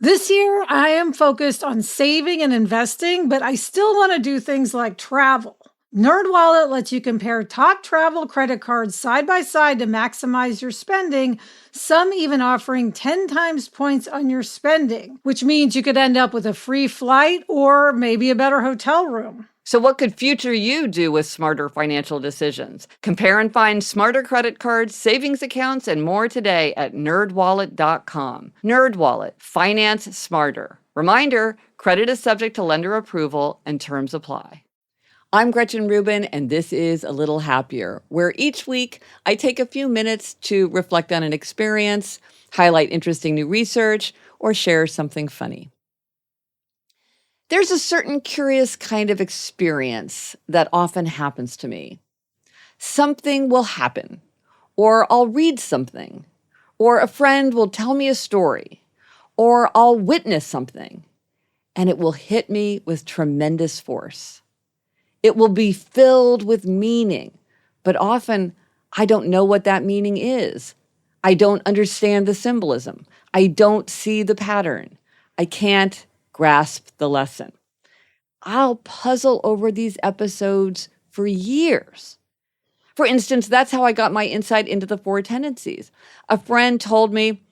This year, I am focused on saving and investing, but I still want to do things like travel. NerdWallet lets you compare top travel credit cards side by side to maximize your spending, some even offering 10 times points on your spending, which means you could end up with a free flight or maybe a better hotel room. So what could future you do with smarter financial decisions? Compare and find smarter credit cards, savings accounts, and more today at nerdwallet.com. NerdWallet, finance smarter. Reminder, credit is subject to lender approval and terms apply. I'm Gretchen Rubin, and this is A Little Happier, where each week I take a few minutes to reflect on an experience, highlight interesting new research, or share something funny. There's a certain curious kind of experience that often happens to me. Something will happen, or I'll read something, or a friend will tell me a story, or I'll witness something, and it will hit me with tremendous force. It will be filled with meaning, but often I don't know what that meaning is. I don't understand the symbolism. I don't see the pattern. I can't grasp the lesson. I'll puzzle over these episodes for years. For instance, that's how I got my insight into the four tendencies. A friend told me,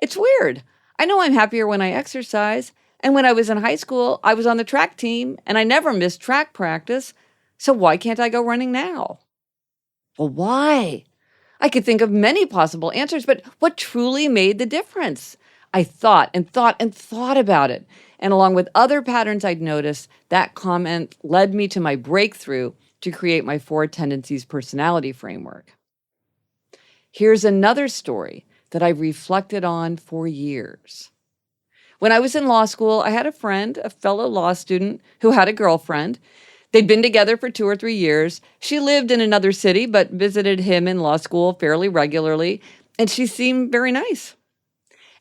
"It's weird. I know I'm happier when I exercise. And when I was in high school, I was on the track team and I never missed track practice. So why can't I go running now?" Well, why? I could think of many possible answers, but what truly made the difference? I thought and thought and thought about it. And along with other patterns I'd noticed, that comment led me to my breakthrough to create my four tendencies personality framework. Here's another story that I've reflected on for years. When I was in law school, I had a friend, a fellow law student, who had a girlfriend. They'd been together for 2 or 3 years. She lived in another city, but visited him in law school fairly regularly, and she seemed very nice.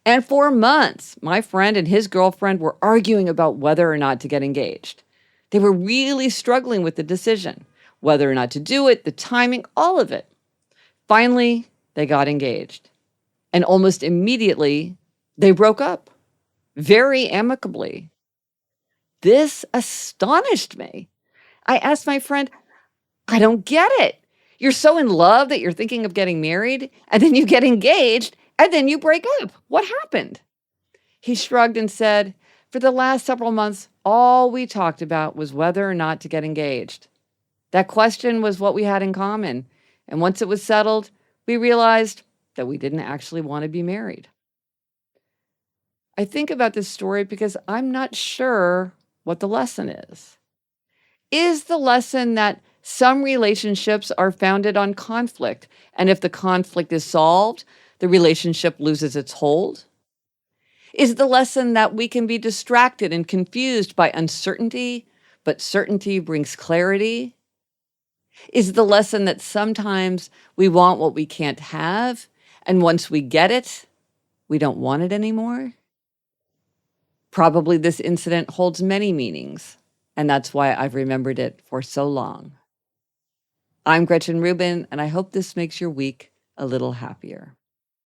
And for months, my friend and his girlfriend were arguing about whether or not to get engaged. They were really struggling with the decision, whether or not to do it, the timing, all of it. Finally, they got engaged. And almost immediately, they broke up, very amicably. This astonished me. I asked my friend, "I don't get it. You're so in love that you're thinking of getting married, and then you get engaged, and then you break up. What happened?" He shrugged and said, "For the last several months, all we talked about was whether or not to get engaged. That question was what we had in common. And once it was settled, we realized that we didn't actually want to be married." I think about this story because I'm not sure what the lesson is. Is the lesson that some relationships are founded on conflict, and if the conflict is solved, the relationship loses its hold? Is the lesson that we can be distracted and confused by uncertainty, but certainty brings clarity? Is the lesson that sometimes we want what we can't have, and once we get it, we don't want it anymore? Probably this incident holds many meanings, and that's why I've remembered it for so long. I'm Gretchen Rubin, and I hope this makes your week a little happier.